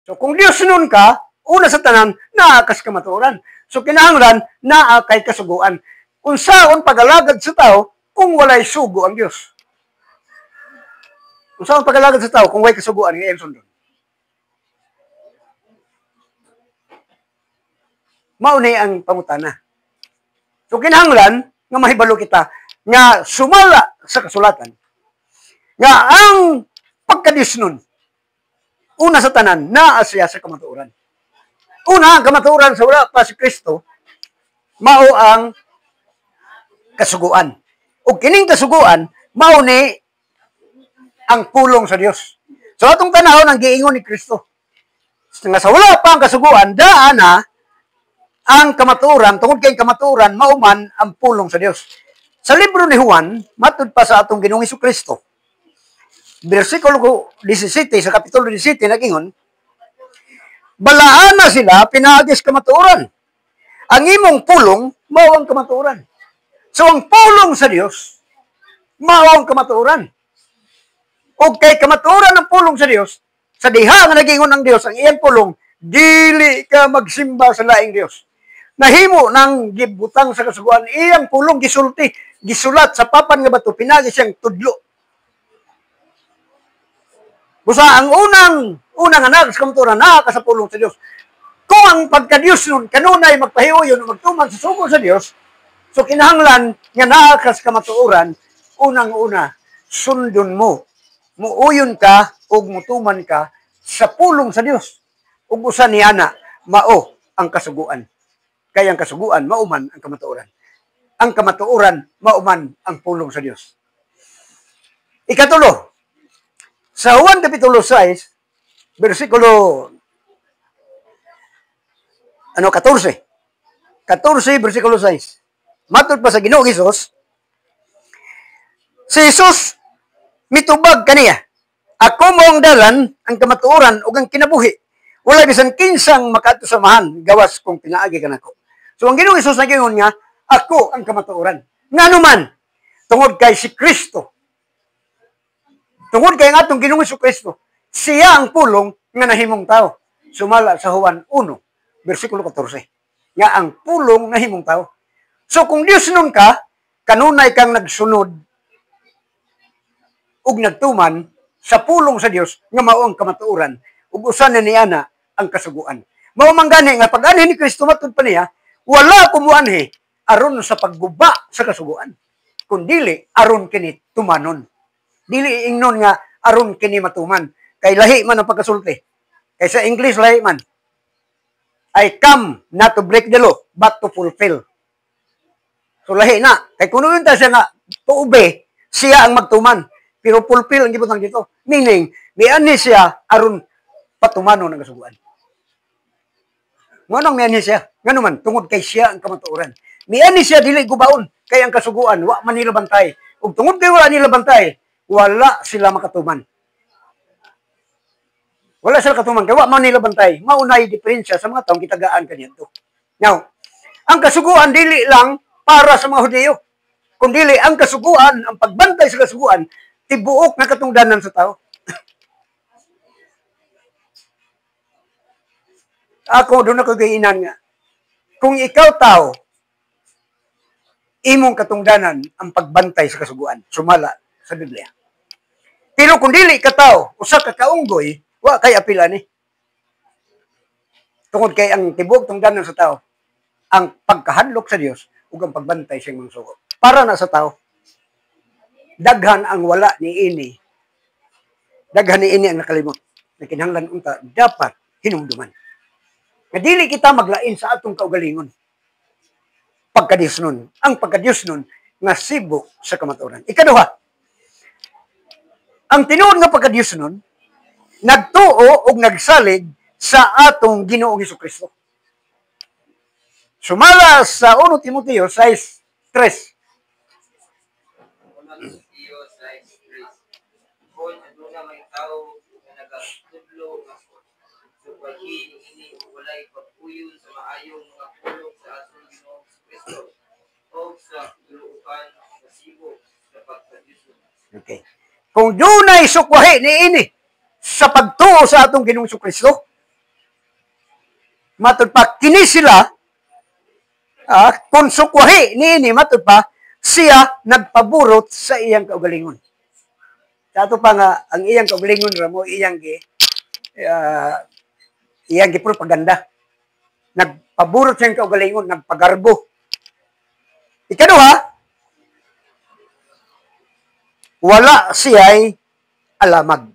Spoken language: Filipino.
So kung Dios nun ka, una sa tanan, naa kas kamatuoran. So kinahanglan, naa kay kasuguan. Unsaon pagalagad sa tao kung walay sugo ang Dios? Unsaon pagalagad sa tao kung walay kasuguan ng iyang sundon? Maunay ang pangutana. So kinahanglan nga mahibalo kita nga sumala sa kasulatan nga ang pagka-Dios nun, una sa tanan, naa siya sa kamatuoran. Una, ang kamatuoran sa wala pa si Kristo, mao ang kasuguan. O kining kasuguan, mao ni ang pulong sa Dios. So atong tanahon ang giingon ni Kristo. Nga sa wala pa ang kasuguan, daan na ang kamatuoran, tungod kay kamatuoran, mauman ang pulong sa Dios. Sa libro ni Juan, matud pa sa atong Ginoong Kristo, versikulo 17 sa kapitulo 17 nagingon, balaan na sila pinaagis kamatuoran. Ang imong pulong mao ang kamatuoran. So ang pulong sa Dios mao ang kamatuoran. O kay kamatuoran ang pulong sa Dios, sa diha nga nagingon ang Dios ang iyang pulong, dili ka magsimba sa laing Dios. Nahimo nang gibutang sa kasuguan iyang pulong gisulti, gisulat sa papan nga bato, pinagi siyang tudlo. Busa ang unang anak sa kamatuoran naa ka sa pulong sa Dios. Kung ang pagka-Dios nun kanunay magpahiuyon o magtuman sa sugo sa Dios, so kinahanglan nga naa ka sa kamatuoran, unang-una sundon mo. Muuyon ka o mutuman ka sa pulong sa Dios. Ug usa ni ana mao ang kasuguan. Kaya ang kasuguan mauman ang kamatuoran. Ang kamatuoran mauman ang pulong sa Dios. Ikatulo, sa Juan kapitulo 6, versikulo 14. 14 versikulo 6. Matud pa sa Ginoong Hesus, si Jesus mitubag kaniya, ako mo ang dalan, ang kamatuoran ug ang kinabuhi. Wala bisan kinsang makatusamahan gawas kung pinaagi kanako. So ang Ginoong Hesus nagingon nga, ako ang kamatuoran. Nganuman, tungod kay si Kristo. Tungod kay ang atong Ginoong Kristo, siya ang pulong nga nahimong tao. Sumala sa Juan 1, versikulo 14. Nga ang pulong nahimong tao. So kung Dios nun ka, kanunay kang nagsunod ug nagtuman sa pulong sa Dios nga mao ang kamatuoran ug usa na niana ang kasuguan. Mao man gani nga pag-anhi ni Kristo matud pa niya, wala kumuanhi aron sa pagguba sa kasuguan, kundi aron kini tumanon. Dili ingnon nga aron kini matuman. Kay lahi man ang pagkasulti. Kay sa English lahi man. I come not to break the law, but to fulfill. So lahi na. Kay kuno yun ta siya nga tuube, siya ang magtuman. Pero fulfill ang gibutang dito. Meaning, miani siya aron patumanon ang kasuguan. Nganong miani siya? Ngano man, tungod kay siya ang kamatuoran. Miani siya dili gubaon kay ang kasuguan wa man nila bantay. Ug tungod kay wala nila bantay, wala sila makatuman. Wala sila katuman kay wa man nila bantay. Maunay diferensya sa mga taong kitagaan kaniadto. Now, ang kasuguan dili lang para sa mga Hudiyo. Kundi ang kasuguan, ang pagbantay sa kasuguan, tibuok na katungdanan sa tao. Ako doon ako gayinan nga. Kung ikaw tao, imong katungdanan ang pagbantay sa kasuguan, sumala sa Biblia. Pero kung dili ka tao, usa ka kaunggoy, wa kay apila ni. Tungod kay ang tibuok tungdanan sa tao, ang pagkahadlok sa Dios ug ang pagbantay sa imong sugo. Para na sa tao. Daghan ang wala ni ini. Daghan ni ini ang nakalimot. Na kinahanglan unta dapat hinumduman. Nga dili kita maglain sa atong kaugalingon. Pagka-Dios nun. Ang pagka-Dios nun nga sibo sa kamatuoran. Ikaduha, ang tinuod nga pagka-Dios nun, nagtuo o nagsalig sa atong Ginoong Hesukristo. Sumala sa 1 Timoteo 6:3. Okay. Kung dunay sukwahi ni ini sa pagtuo sa atong Ginoong Kristo, Matod pa, kini sila, konsukwahi niini, matod pa, siya nagpaburot sa iyang kaugalingon. Sa ato pa nga, ang iyang kaugalingon ramo, iyang propaganda. Nagpaburot siyang kaugalingon, nagpagarbo. Ikaduha, wala siya'y alamag.